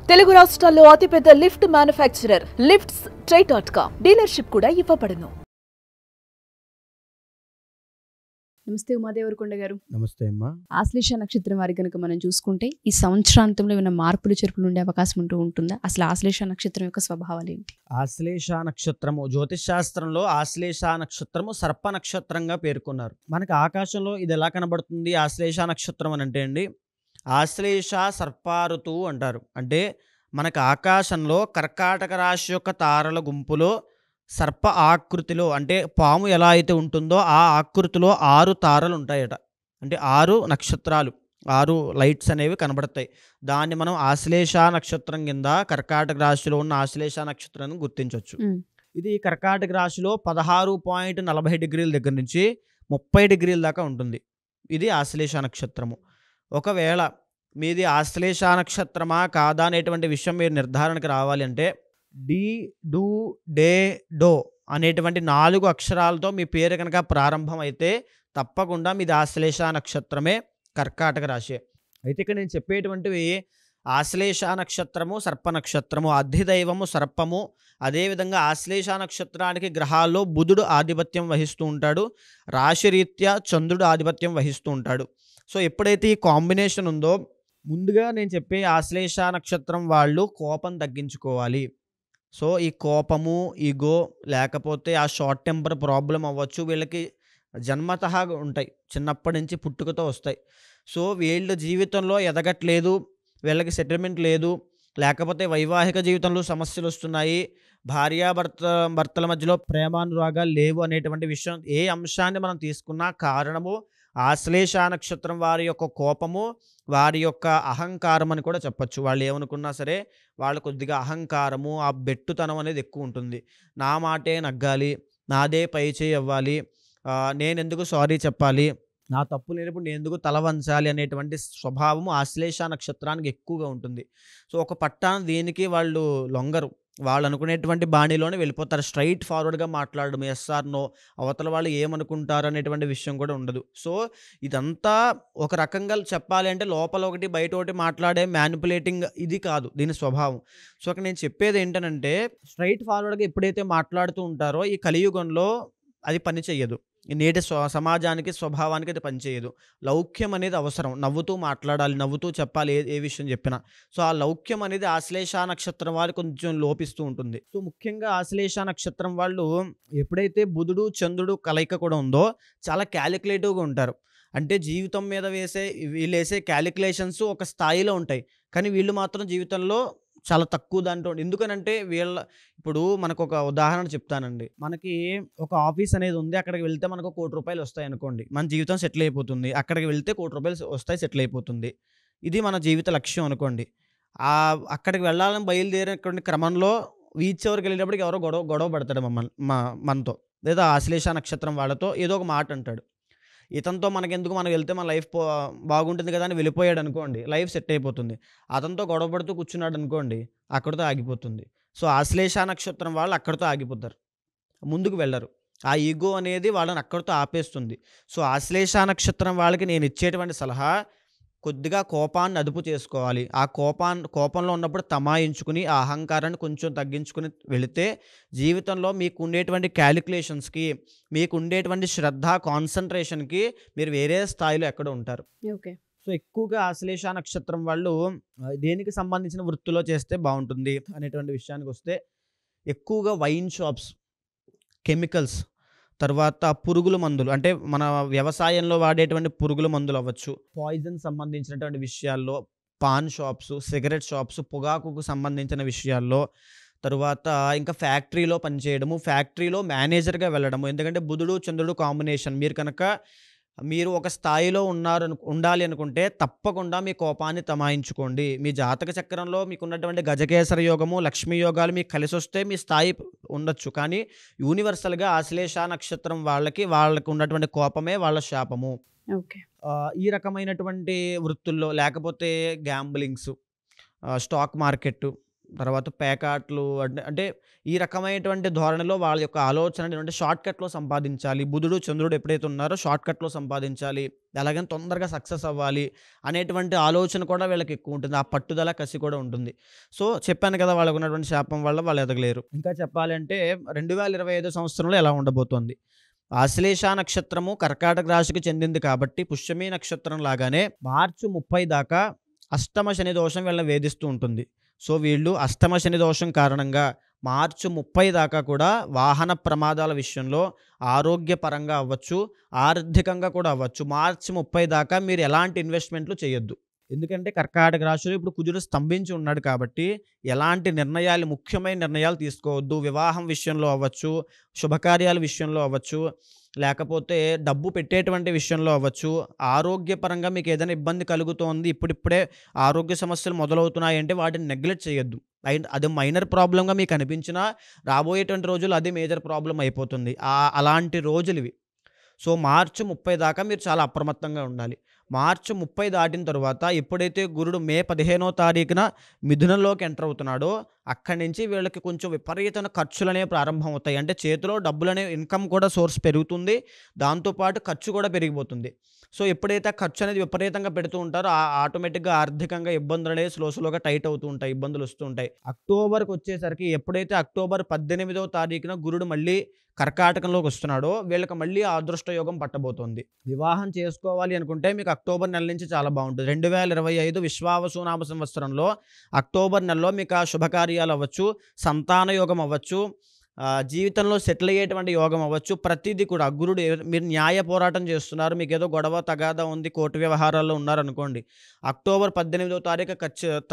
తెలుగు రాష్ట్రాల్లో అతిపెద్ద lift manufacturer lifts ట్రై.com dealership కూడా ఇవ్వబడును. నమస్తే ఉమాదేవరకొండ గారు. నమస్తే అమ్మా. ఆశ్లేష నక్షత్రం వారి కనుక మనం చూసుకుంటే ఈ సంవత్సరాంతంలో ఏమైనా మార్పులు చేర్పులు ఉండే అవకాశం ఉంటుందా? అసలు ఆశ్లేష నక్షత్రం యొక్క స్వభావాలు ఏంటి? ఆశ్లేష నక్షత్రము జ్యోతిష్ శాస్త్రంలో ఆశ్లేష నక్షత్రము సర్ప నక్షత్రంగా పేర్కొన్నారు. మనకు ఆకాశంలో ఇది ఎలా కనబడుతుంది ఆశ్లేష నక్షత్రం అని అంటే అండి, ఆశ్లేష సర్పారుతు అంటారు. అంటే మనకు ఆకాశంలో కర్కాటక రాశి యొక్క తారల గుంపులో సర్ప ఆకృతిలో, అంటే పాము ఎలా అయితే ఉంటుందో ఆ ఆకృతిలో 6 తారలు ఉంటాయట. అంటే 6 నక్షత్రాలు, 6 లైట్స్ అనేవి కనబడతాయి. దాన్ని మనం ఆశ్లేష నక్షత్రం కింద కర్కాటక రాశిలో ఉన్న ఆశ్లేష నక్షత్రాన్ని గుర్తించవచ్చు. ఇది కర్కాటక రాశిలో 16.40 డిగ్రీల దగ్గర నుంచి 30 డిగ్రీల దాకా ఉంటుంది. ఇది ఆశ్లేష నక్షత్రము. ఒకవేళ మీది ఆశ్లేష నక్షత్రమా కాదా అనేటువంటి విషయం మీరు నిర్ధారణకు రావాలి అంటే డి, డు, డే, డో అనేటువంటి 4 అక్షరాలతో మీ పేరు కనుక ప్రారంభం అయితే తప్పకుండా మీది ఆశ్లేష నక్షత్రమే, కర్కాటక రాశి. అయితే ఇక్కడ నేను చెప్పేటువంటివి ఆశ్లేష నక్షత్రము, సర్ప నక్షత్రము, అధిదైవము సర్పము. అదేవిధంగా ఆశ్లేష నక్షత్రానికి గ్రహాల్లో బుధుడు ఆధిపత్యం వహిస్తూ ఉంటాడు, రాశిరీత్యా చంద్రుడు ఆధిపత్యం వహిస్తూ ఉంటాడు. సో ఎప్పుడైతే ఈ కాంబినేషన్ ఉందో, ముందుగా నేను చెప్పే ఆశ్లేష నక్షత్రం వాళ్ళు కోపం తగ్గించుకోవాలి. సో ఈ కోపము, ఈగో, లేకపోతే ఆ షార్ట్ టెంపర్ ప్రాబ్లం అవ్వచ్చు, వీళ్ళకి జన్మతః ఉంటాయి, చిన్నప్పటి నుంచి పుట్టుకతో వస్తాయి. సో వీళ్ళ జీవితంలో ఎదగట్లేదు, వీళ్ళకి సెటిల్మెంట్ లేదు, లేకపోతే వైవాహిక జీవితంలో సమస్యలు వస్తున్నాయి, భర్తల మధ్యలో ప్రేమానురాగాలు లేవు అనేటువంటి విషయం, ఏ అంశాన్ని మనం తీసుకున్నా కారణము ఆశ్లేష నక్షత్రం వారి యొక్క కోపము, వారి యొక్క అహంకారం అని కూడా చెప్పచ్చు. వాళ్ళు ఏమనుకున్నా సరే వాళ్ళు కొద్దిగా అహంకారము, ఆ బెట్టుతనం అనేది ఎక్కువ ఉంటుంది. నా మాటే నగ్గాలి, నాదే పై చేయి అవ్వాలి, నేను ఎందుకు సారీ చెప్పాలి, నా తప్పు లేనప్పుడు నేను ఎందుకు తల వంచాలి అనేటువంటి స్వభావము ఆశ్లేష నక్షత్రానికి ఎక్కువగా ఉంటుంది. సో ఒక పట్టాన దీనికి వాళ్ళు లొంగరు, వాళ్ళు అనుకునేటువంటి బాణీలోనే వెళ్ళిపోతారు. స్ట్రైట్ ఫార్వర్డ్గా మాట్లాడడం, ఎస్ఆర్ నో, అవతల వాళ్ళు ఏమనుకుంటారు అనేటువంటి విషయం కూడా ఉండదు. సో ఇదంతా ఒక రకంగా చెప్పాలి అంటే లోపల ఒకటి బయట ఒకటి మాట్లాడే మ్యానిపులేటింగ్ ఇది కాదు దీని స్వభావం. సో అక్కడ నేను చెప్పేది ఏంటనంటే, స్ట్రైట్ ఫార్వర్డ్గా ఎప్పుడైతే మాట్లాడుతూ ఉంటారో ఈ కలియుగంలో అది పని చెయ్యదు. ఈ నేటి సమాజానికి, స్వభావానికి అది పనిచేయదు. లౌక్యం అనేది అవసరం, నవ్వుతూ మాట్లాడాలి, నవ్వుతూ చెప్పాలి ఏ విషయం చెప్పినా. సో ఆ లౌక్యం అనేది ఆశ్లేష నక్షత్రం వాళ్ళు కొంచెం లోపిస్తూ ఉంటుంది. సో ముఖ్యంగా ఆశ్లేష నక్షత్రం వాళ్ళు ఎప్పుడైతే బుధుడు చంద్రుడు కలయిక కూడా ఉందో చాలా క్యాలిక్యులేటివ్గా ఉంటారు. అంటే జీవితం మీద వీళ్ళు వేసే క్యాలిక్యులేషన్స్ ఒక స్థాయిలో ఉంటాయి, కానీ వీళ్ళు మాత్రం జీవితంలో చాలా తక్కువ దాంట్లో. ఎందుకనంటే ఇప్పుడు మనకు ఒక ఉదాహరణ చెప్తానండి. మనకి ఒక ఆఫీస్ అనేది ఉంది, అక్కడికి వెళ్తే మనకు 1 కోటి రూపాయలు వస్తాయి అనుకోండి, మన జీవితం సెటిల్ అయిపోతుంది. అక్కడికి వెళ్తే 1 కోటి రూపాయలు వస్తాయి, సెటిల్ అయిపోతుంది. ఇది మన జీవిత లక్ష్యం అనుకోండి. అక్కడికి వెళ్ళాలని బయలుదేరేటువంటి క్రమంలో వీచ్ ఎవరికి వెళ్ళేటప్పటికి ఎవరో గొడవ పడతాడు మనతో, లేదా ఆశ్లేష నక్షత్రం వాళ్ళతో ఏదో ఒక మాట అంటాడు. ఇతనితో మనకెందుకు, మనం వెళ్తే మన లైఫ్ బాగుంటుంది కదా అని వెళ్ళిపోయాడు అనుకోండి, లైఫ్ సెట్ అయిపోతుంది. అతనితో గొడవ పడుతూ కూర్చున్నాడు అనుకోండి, అక్కడితో ఆగిపోతుంది. సో ఆశ్లేష నక్షత్రం వాళ్ళు అక్కడితో ఆగిపోతారు, ముందుకు వెళ్ళరు. ఆ ఈగో అనేది వాళ్ళని అక్కడితో ఆపేస్తుంది. సో ఆశ్లేష నక్షత్రం వాళ్ళకి నేను ఇచ్చేటువంటి సలహా, కొద్దిగా కోపాన్ని అదుపు చేసుకోవాలి. ఆ కోపంలో ఉన్నప్పుడు తమాయించుకుని ఆ అహంకారాన్ని కొంచెం తగ్గించుకుని వెళితే జీవితంలో మీకు ఉండేటువంటి క్యాలిక్యులేషన్స్కి, మీకు ఉండేటువంటి శ్రద్ధ, కాన్సన్ట్రేషన్కి మీరు వేరే స్థాయిలో ఎక్కడ ఉంటారు. ఓకే. సో ఎక్కువగా ఆశ్లేష నక్షత్రం వాళ్ళు దేనికి సంబంధించిన వృత్తిలో చేస్తే బాగుంటుంది అనేటువంటి విషయానికి వస్తే, ఎక్కువగా వైన్ షాప్స్, కెమికల్స్, తర్వాత పురుగుల మందులు, అంటే మన వ్యవసాయంలో వాడేటువంటి పురుగుల మందులు అవ్వచ్చు, పాయిజన్ సంబంధించినటువంటి విషయాల్లో, పాన్ షాప్స్, సిగరెట్ షాప్స్, పొగాకుకు సంబంధించిన విషయాల్లో, తరువాత ఇంకా ఫ్యాక్టరీలో పనిచేయడము, ఫ్యాక్టరీలో మేనేజర్గా వెళ్ళడము. ఎందుకంటే బుధుడు చంద్రుడు కాంబినేషన్, మీరు ఒక స్థాయిలో ఉండాలి అనుకుంటే తప్పకుండా మీ కోపాన్ని తమాయించుకోండి. మీ జాతక చక్రంలో మీకున్నటువంటి గజకేసర యోగము, లక్ష్మీ యోగాలు మీకు కలిసి వస్తే మీ స్థాయి ఉండొచ్చు. కానీ యూనివర్సల్గా ఆశ్లేష నక్షత్రం వాళ్ళకి ఉన్నటువంటి కోపమే వాళ్ళ శాపము. ఓకే. ఈ రకమైనటువంటి వృత్తుల్లో, లేకపోతే గ్యాంబ్లింగ్స్, స్టాక్ మార్కెట్, తర్వాత పేకాట్లు అంటే ఈ రకమైనటువంటి ధోరణిలో వాళ్ళ యొక్క ఆలోచన ఏంటంటే షార్ట్‌కట్‌లో సంపాదించాలి. బుధుడు, చంద్రుడు ఎప్పుడైతే ఉన్నారో షార్ట్‌కట్‌లో సంపాదించాలి. ఎలాగైనా తొందరగా సక్సెస్ అవ్వాలి అనేటువంటి ఆలోచన కూడా వీళ్ళకి ఎక్కువ ఉంటుంది. ఆ పట్టుదల, కసి కూడా ఉంటుంది. సో, చెప్పాను కదా! వాళ్ళకున్నటువంటి శాపం వల్ల వాళ్ళు ఎదగలేరు. ఇంకా చెప్పాలంటే 2025 సంవత్సరంలో ఎలా ఉండబోతోంది. ఆశ్లేష నక్షత్రము కర్కాటక రాశికి చెందింది కాబట్టి పుష్యమి నక్షత్రం లాగానే మార్చి 30 దాకా అష్టమ శని దోషం వీళ్ళని వేధిస్తూ ఉంటుంది. సో, వీళ్ళు అష్టమ శని దోషం కారణంగా మార్చి 30 దాకా కూడా వాహన ప్రమాదాల విషయంలో ఆరోగ్యపరంగా అవ్వచ్చు, ఆర్థికంగా కూడా అవ్వచ్చు. మార్చి 30 దాకా మీరు ఎలాంటి ఇన్వెస్ట్‌మెంట్లు చేయొద్దు. ఎందుకంటే కర్కాటక రాశిలో ఇప్పుడు కుజుడు స్తంభించి ఉన్నాడు కాబట్టి ఎలాంటి నిర్ణయాలు, ముఖ్యమైన నిర్ణయాలు తీసుకోవద్దు. వివాహం విషయంలో అవ్వచ్చు, శుభకార్యాల విషయంలో అవ్వచ్చు, లేకపోతే డబ్బు పెట్టేటువంటి విషయంలో అవ్వచ్చు, ఆరోగ్యపరంగా మీకు ఏదైనా ఇబ్బంది కలుగుతోంది, ఇప్పుడిప్పుడే ఆరోగ్య సమస్యలు మొదలవుతున్నాయంటే వాటిని నెగ్లెక్ట్ చేయొద్దు. అది మైనర్ ప్రాబ్లమ్‌గా మీకు అనిపించినా రాబోయేటువంటి రోజుల్లో అది మేజర్ ప్రాబ్లమ్ అయిపోతుంది. అలాంటి రోజులు ఇవి. సో, మార్చి 30 దాకా మీరు చాలా అప్రమత్తంగా ఉండాలి. మార్చి 30 దాటిన తరువాత ఎప్పుడైతే గురుడు మే 15వ తారీఖున మిథునంలోకి ఎంటర్ అవుతున్నాడో అక్కడి నుంచి వీళ్ళకి కొంచెం విపరీతమైన ఖర్చులనేవి ప్రారంభమవుతాయి. అంటే చేతిలో డబ్బులనే ఇన్కమ్ కూడా సోర్స్ పెరుగుతుంది. దాంతోపాటు ఖర్చు కూడా పెరిగిపోతుంది. సో, ఎప్పుడైతే ఖర్చు అనేది విపరీతంగా పెడుతూ ఉంటారో ఆటోమేటిక్‌గా ఆర్థికంగా ఇబ్బందులు అనేవి స్లోగా టైట్ అవుతూ ఉంటాయి. ఇబ్బందులు వస్తూ ఉంటాయి. అక్టోబర్‌కి వచ్చేసరికి ఎప్పుడైతే అక్టోబర్ 18వ తారీఖున గురుడు మళ్ళీ కర్కాటకంలోకి వస్తున్నాడో వీళ్ళకి మళ్ళీ ఆ అదృష్ట యోగం పట్టబోతోంది. వివాహం చేసుకోవాలి అనుకుంటే మీకు అక్టోబర్ నెల నుంచి చాలా బాగుంటుంది. 2025 విశ్వావసునామ సంవత్సరంలో అక్టోబర్ నెలలో మీకు ఆ శుభకార్యాలు అవ్వచ్చు, సంతాన యోగం అవ్వచ్చు, జీవితంలో సెటిల్ అయ్యేటువంటి యోగం అవ్వచ్చు. ప్రతిదీ కూడా గురుడు మీరు న్యాయ పోరాటం చేస్తున్నారు, మీకు ఏదో గొడవ తగాదా ఉంది, కోర్టు వ్యవహారాల్లో ఉన్నారనుకోండి, అక్టోబర్ 18వ తారీఖు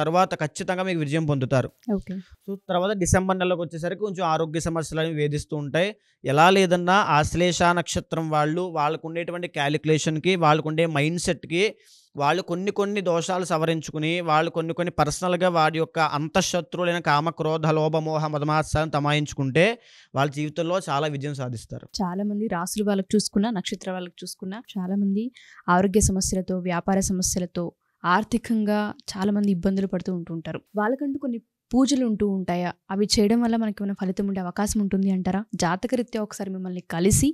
తర్వాత ఖచ్చితంగా మీకు విజయం పొందుతారు. ఓకే. సో, తర్వాత డిసెంబర్ నెలలోకి వచ్చేసరికి కొంచెం ఆరోగ్య సమస్యలు అనేవి వేధిస్తూ ఉంటాయి. ఎలా లేదన్నా ఆశ్లేష నక్షత్రం వాళ్ళకు ఉండేటువంటి క్యాలిక్యులేషన్‌కి, వాళ్ళకుండే మైండ్ సెట్‌కి వాళ్ళు కొన్ని దోషాలు సవరించుకుని, వాళ్ళు కొన్ని పర్సనల్‌గా వారి యొక్క అంతఃశత్రువులైన కామ, క్రోధ, లోభ, మోహ, మదమాత్సర్యాలను తమాయించుకుంటే వాళ్ళ జీవితంలో చాలా విజయం సాధిస్తారు. చాలా మంది రాసులు వాళ్ళకి చూసుకున్నా, నక్షత్ర వాళ్ళకి చూసుకున్నా చాలా మంది ఆరోగ్య సమస్యలతో, వ్యాపార సమస్యలతో, ఆర్థికంగా చాలా మంది ఇబ్బందులు పడుతూ ఉంటుంటారు. వాళ్ళకంటూ కొన్ని పూజలు ఉంటూ ఉంటాయా? అవి చేయడం వల్ల మనకి ఏమైనా ఫలితం ఉండే అవకాశం ఉంటుంది అంటారా? జాతకరీత్యా ఒకసారి మిమ్మల్ని కలిసి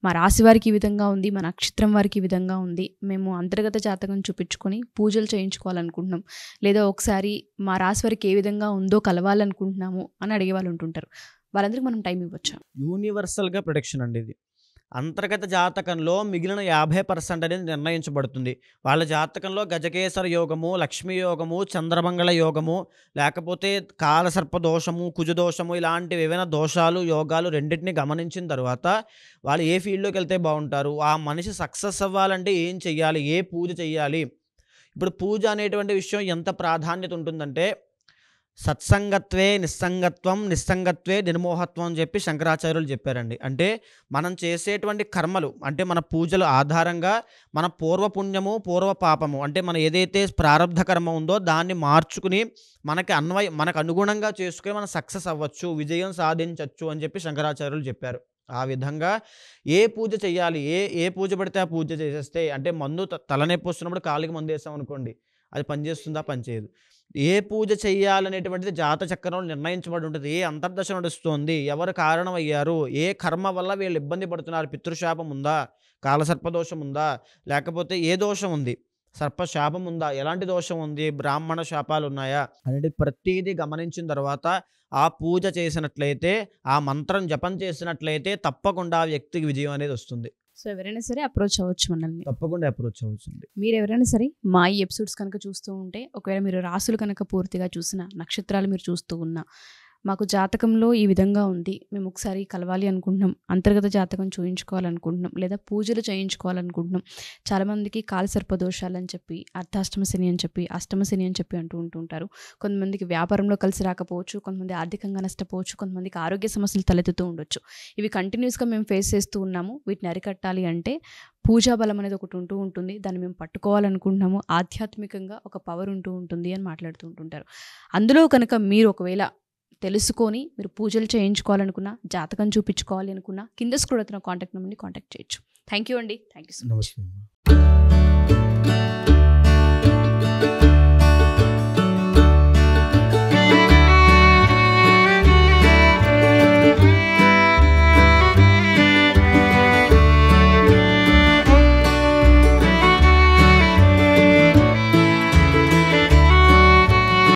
మా రాశి వారికి ఈ విధంగా ఉంది, మా నక్షత్రం వారికి ఈ విధంగా ఉంది, మేము అంతర్గత జాతకం చూపించుకొని పూజలు చేయించుకోవాలనుకుంటున్నాం, లేదా ఒకసారి మా రాశి వారికి ఏ విధంగా ఉందో కలవాలనుకుంటున్నాము అని అడిగే వాళ్ళు ఉంటుంటారు. వాళ్ళందరికీ మనం టైం ఇవ్వచ్చా? యూనివర్సల్‌గా ప్రొడిక్షన్ అండి ఇది. అంతర్గత జాతకంలో మిగిలిన 50% అనేది నిర్ణయించబడుతుంది. వాళ్ళ జాతకంలో గజకేసర యోగము, లక్ష్మీ యోగము, చంద్రమంగళ యోగము, లేకపోతే కాలసర్ప దోషము, కుజదోషము, ఇలాంటివి ఏవైనా దోషాలు, యోగాలు రెండింటిని గమనించిన తర్వాత వాళ్ళు ఏ ఫీల్డ్‌లోకి వెళ్తే బాగుంటారు, ఆ మనిషి సక్సెస్ అవ్వాలంటే ఏం చెయ్యాలి, ఏ పూజ చెయ్యాలి. ఇప్పుడు పూజ అనేటువంటి విషయం ఎంత ప్రాధాన్యత ఉంటుందంటే సత్సంగత్వే నిస్సంగత్వం, నిస్సంగత్వే నిర్మోహత్వం అని చెప్పి శంకరాచార్యులు చెప్పారండి. అంటే మనం చేసేటువంటి కర్మలు, అంటే మన పూజల ఆధారంగా మన పూర్వపుణ్యము, పూర్వ పాపము, అంటే మనం ఏదైతే ప్రారబ్ధ కర్మ ఉందో దాన్ని మార్చుకుని మనకు అనుగుణంగా చేసుకుని మనం సక్సెస్ అవ్వచ్చు, విజయం సాధించవచ్చు అని చెప్పి శంకరాచార్యులు చెప్పారు. ఆ విధంగా ఏ పూజ చెయ్యాలి, ఏ పూజ పడితే ఆ పూజ చేసేస్తే, అంటే మందు తలనొప్పి వస్తున్నప్పుడు కాలికి మందు వేసాం అనుకోండి, అది పనిచేస్తుందా? పనిచేయదు. ఏ పూజ చెయ్యాలనేటువంటిది జాత చక్రంలో నిర్ణయించబడి ఉంటుంది. ఏ అంతర్దశ నడుస్తోంది, ఎవరు కారణమయ్యారు, ఏ కర్మ వల్ల వీళ్ళు ఇబ్బంది పడుతున్నారు, పితృశాపం ఉందా, కాలసర్పదోషం ఉందా, లేకపోతే ఏ దోషం ఉంది, సర్పశాపం ఉందా, ఎలాంటి దోషం ఉంది, బ్రాహ్మణ శాపాలు ఉన్నాయా అనేది ప్రతిదీ గమనించిన తర్వాత ఆ పూజ చేసినట్లయితే, ఆ మంత్రం జపం చేసినట్లయితే తప్పకుండా ఆ వ్యక్తికి విజయం అనేది వస్తుంది. సో ఎవరైనా సరే అప్రోచ్ అవ్వచ్చు మనల్ని. తప్పకుండా అప్రోచ్ అవ్వచ్చండి. మీరు ఎవరైనా సరే మా ఈ ఎపిసోడ్స్ కనుక చూస్తూ ఉంటే, ఒకవేళ మీరు రాసులు కనుక పూర్తిగా చూసినా, నక్షత్రాలు మీరు చూస్తూ ఉన్నా, మాకు జాతకంలో ఈ విధంగా ఉంది, మేము ఒకసారి కలవాలి అనుకుంటున్నాం, అంతర్గత జాతకం చూయించుకోవాలనుకుంటున్నాం, లేదా పూజలు చేయించుకోవాలనుకుంటున్నాం. చాలామందికి కాలసర్ప దోషాలు అని చెప్పి, అర్ధాష్టమ శని అని చెప్పి, అష్టమ శని అని చెప్పి ఉంటుంటారు. కొంతమందికి వ్యాపారంలో కలిసి రాకపోవచ్చు, కొంతమంది ఆర్థికంగా నష్టపోవచ్చు, కొంతమందికి ఆరోగ్య సమస్యలు తలెత్తుతూ ఉండొచ్చు. ఇవి కంటిన్యూస్గా మేము ఫేస్ చేస్తూ ఉన్నాము. వీటిని అరికట్టాలి అంటే పూజా బలం అనేది ఒకటి ఉంటుంది, దాన్ని మేము పట్టుకోవాలనుకుంటున్నాము, ఆధ్యాత్మికంగా ఒక పవర్ ఉంటుంది అని మాట్లాడుతూ ఉంటుంటారు. అందులో కనుక మీరు ఒకవేళ తెలుసుకొని మీరు పూజలు చేయించుకోవాలనుకున్నా, జాతకం చూపించుకోవాలి అనుకున్నా, కింద స్క్రోల్ అవుతున్న కాంటాక్ట్ నెంబర్ని కాంటాక్ట్ చేయొచ్చు. థ్యాంక్ యూ అండి. Thank you so much. నమస్తే.